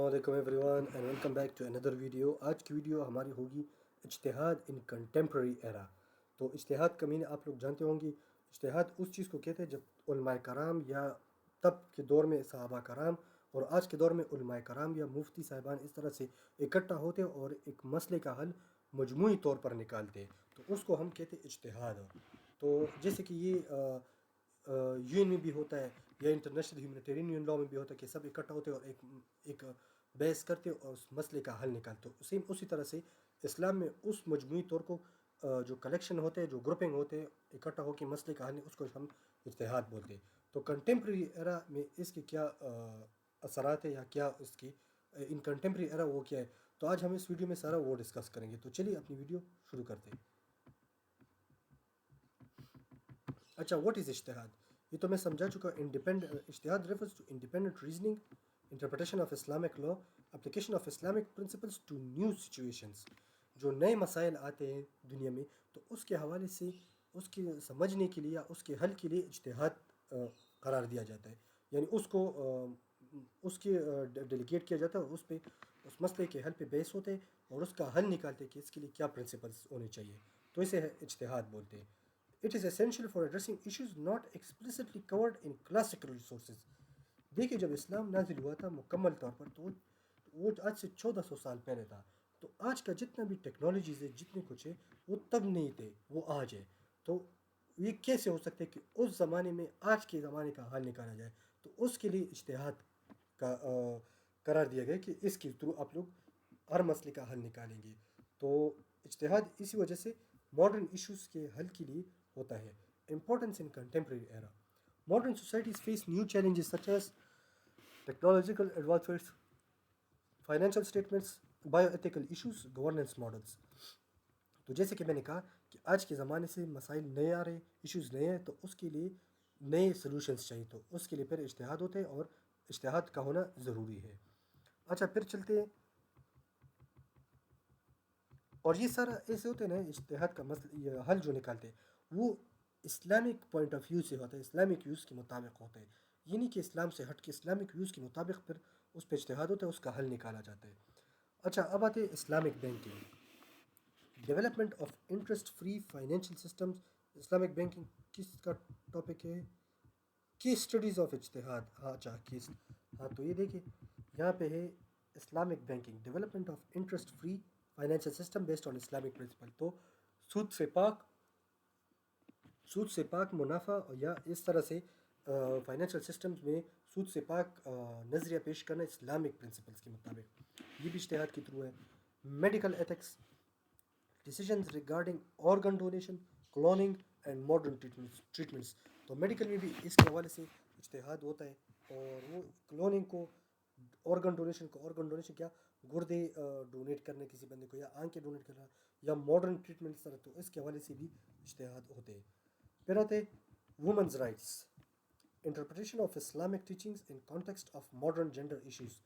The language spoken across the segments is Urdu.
السلام علیکم everyone and welcome back to another video. آج کی ویڈیو ہماری ہوگی اجتہاد ان کنٹمپرری ایرا. تو اجتہاد کا معنی آپ لوگ جانتے ہوں گے. اجتہاد اس چیز کو کہتے ہیں جب علماء کرام یا تب کے دور میں صحابہ کرام اور آج کے دور میں علماء کرام یا مفتی صاحبان اس طرح سے اکٹھا ہوتے اور ایک مسئلے کا حل مجموعی طور پر نکالتے تو اس کو ہم کہتے ہیں اجتہاد. تو جیسے کہ یہ یو این میں بھی ہوتا ہے یا انٹرنیشنل ہیومینیٹیرین لا میں بھی ہوتا ہے کہ سب اکٹھا ہوتے اور ایک بحث کرتے اور اس مسئلے کا حل نکالتے. سیم اسی طرح سے اسلام میں اس مجموعی طور کو جو کلیکشن ہوتے ہیں جو گروپنگ ہوتے ہیں اکٹھا ہو کے مسئلے کا حل اس کو ہم اجتہاد بولتے ہیں. تو کنٹمپریری ایرا میں اس کے کیا اثرات ہیں یا کیا اس کی ان کنٹمپریری ایرا وہ کیا ہے. تو آج ہم اس ویڈیو میں سارا وہ ڈسکس کریں گے. تو چلیے اپنی ویڈیو شروع کرتے ہیں. اچھا واٹ از اجتہاد؟ یہ تو میں سمجھا چکا. اجتہاد refers to independent reasoning, interpretation of Islamic law, application of Islamic principles to new situations. جو نئے مسائل آتے ہیں دنیا میں تو اس کے حوالے سے اس کے سمجھنے کے لیے یا اس کے حل کے لیے اجتہاد قرار دیا جاتا ہے. یعنی اس کو اس کے ڈیلیگیٹ کیا جاتا ہے اور اس پہ اس مسئلے کے حل پہ بحث ہوتے ہیں اور اس کا حل نکالتے ہیں کہ اس کے لیے کیا پرنسپلس ہونے چاہیے. تو اسے اجتہاد بولتے ہیں. It is essential for addressing issues not explicitly covered in classical resources. دیکھیے جب اسلام نازل ہوا تھا مکمل طور پر تو وہ آج سے 1400 سال پہلے تھا. تو آج کا جتنا بھی ٹیکنالوجیز ہے جتنے کچھ ہے وہ تب نہیں تھے, وہ آج ہے. تو یہ کیسے ہو سکتا ہے کہ اس زمانے میں آج کے زمانے کا حل نکالا جائے. تو اس کے لیے اجتہاد کا قرار دیا گیا کہ اس کے تھرو آپ لوگ ہر مسئلے کا حل نکالیں گے. تو اجتہاد اسی وجہ سے ماڈرن ایشوز کے حل کے لیے ہوتا ہے. Importance in contemporary era. Modern societies face new challenges such as technological advancements, financial statements, bioethical issues, governance models. تو جیسے کہ میں نے کہا کہ آج کے زمانے سے مسائل نئے آ رہے ہیں, ایشوز نئے ہیں, تو اس کے لیے نئے سلوشنس چاہیے. تو اس کے لیے پھر اجتہاد ہوتے ہیں اور اجتہاد کا ہونا ضروری ہے. اچھا پھر چلتے ہیں. اور یہ سارا ایسے ہوتے ہیں نا اجتہاد کا مسئلہ حل جو نکالتے ہیں وہ اسلامک پوائنٹ آف ویو سے ہوتا ہے, اسلامک ویوز کے مطابق ہوتا ہے. یہ نہیں کہ اسلام سے ہٹ کے اسلامک ویوز کے مطابق پھر اس پہ اجتہاد ہوتا ہے, اس کا حل نکالا جاتا ہے. اچھا اب آتے ہیں Islamic banking, development of interest free financial systems. Islamic banking کس کا ٹاپک ہے؟ کیس اسٹڈیز آف اجتہاد. اچھا کیس. تو یہ دیکھیں یہاں پہ ہے Islamic banking, development of interest free financial system based on Islamic principle. تو سود سے پاک منافع یا اس طرح سے فائنینشیل سسٹمز میں سود سے پاک نظریہ پیش کرنا اسلامک پرنسپلز کے مطابق, یہ بھی اجتہاد کے تھرو ہے. Medical ethics, decisions regarding organ donation, cloning and modern treatments. تو میڈیکل میں بھی اس کے حوالے سے اجتہاد ہوتا ہے. اور وہ کلوننگ کو, آرگن ڈونیشن کیا, گردے ڈونیٹ کرنے کسی بندے کو یا آنکھیں ڈونیٹ کرنا یا ماڈرن ٹریٹمنٹ طرح, تو اس کے حوالے سے بھی اجتہاد ہوتے ہیں. پھر آتے women's rights, interpretation of Islamic teachings in context of modern gender issues.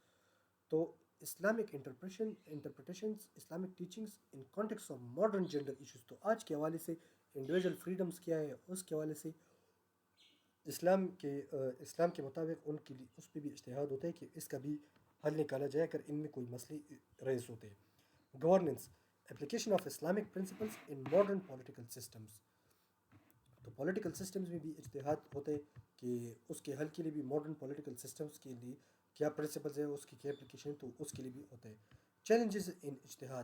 تو Islamic interpretations Islamic teachings in context of modern gender issues. تو آج کے حوالے سے انڈیویجول فریڈمز کیا ہے, اس کے حوالے سے اسلام کے مطابق ان کے لیے اس پہ بھی اجتہاد ہوتا ہے کہ اس کا بھی حل نکالا جائے اگر ان میں کوئی مسئلے ریز ہوتے ہیں. Governance, application of Islamic principles in modern political systems. تو پولیٹیکل سسٹمز میں بھی اجتہاد ہوتے ہیں کہ اس کے حل کے لیے بھی ماڈرن پولیٹیکل سسٹمز کے لیے کیا پرنسپلز ہیں, اس کی کیا اپلیکیشن, تو اس کے لیے بھی ہوتے ہیں. چیلنجز ان اجتہاد,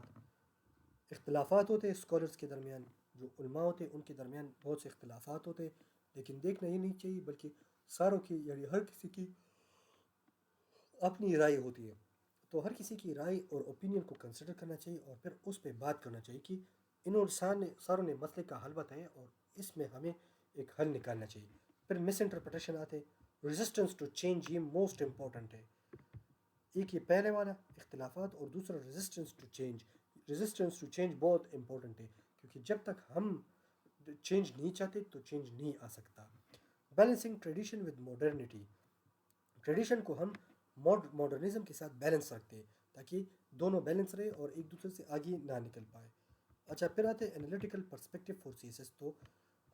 اختلافات ہوتے ہیں اسکالرس کے درمیان, جو علماء ہوتے ہیں ان کے درمیان بہت سے اختلافات ہوتے ہیں, لیکن دیکھنا یہ نہیں چاہیے بلکہ ساروں کی یعنی ہر کسی کی اپنی رائے ہوتی ہے. تو ہر کسی کی رائے اور اوپینین کو کنسیڈر کرنا چاہیے اور پھر اس پہ بات کرنا چاہیے کہ ساروں نے مسئلے کا حل بتایا اور اس میں ہمیں ایک حل نکالنا چاہیے. پھر مس انٹرپریٹیشن آتے, ریزسٹنس ٹو چینج, یہ موسٹ امپورٹنٹ ہے. ایک یہ پہلے والا اختلافات اور دوسرا resistance to change. Resistance to change بہت امپورٹنٹ ہے کیونکہ جب تک ہم چینج نہیں چاہتے تو چینج نہیں آ سکتا. Balancing tradition with modernity, tradition کو ہم ماڈرنزم کے ساتھ بیلنس رکھتے ہیں تاکہ دونوں بیلنس رہے اور ایک دوسرے سے آگے نہ نکل پائے. اچھا پھر آتے ہیں انالیٹیکل پرسپیکٹیو فور سی ایس ایس. تو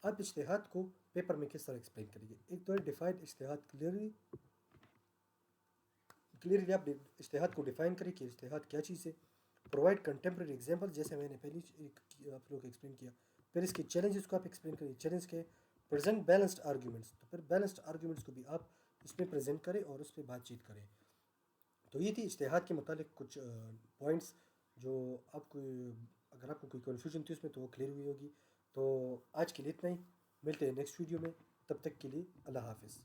آپ اجتہاد کو پیپر میں کس طرح ایکسپلین کریں گے؟ ایک تو ہے ڈیفائن اجتہاد کلیئرلی, کلیئرلی آپ اجتہاد کو ڈیفائن کریں کہ اجتہاد کیا چیز ہے. پرووائڈ کنٹمپریری ایگزامپل، جیسے میں نے پہلے آپ لوگ کو ایکسپلین کیا. پھر اس کے چیلنجز کو آپ ایکسپلین کریں. چیلنج کے پریزنٹ بیلنسڈ آرگیومنٹس، تو پھر بیلنسڈ آرگیومنٹس کو بھی آپ اس میں پریزنٹ کریں اور اس پہ بات چیت کریں. تو یہ تھی اجتہاد کے متعلق کچھ پوائنٹس جو آپ کو، اگر آپ کو کوئی کنفیوژن تھی اس میں تو وہ کلیئر ہوئی ہوگی. تو آج کے لیے اتنا ہی، ملتے ہیں نیکسٹ ویڈیو میں. تب تک کے لیے اللہ حافظ.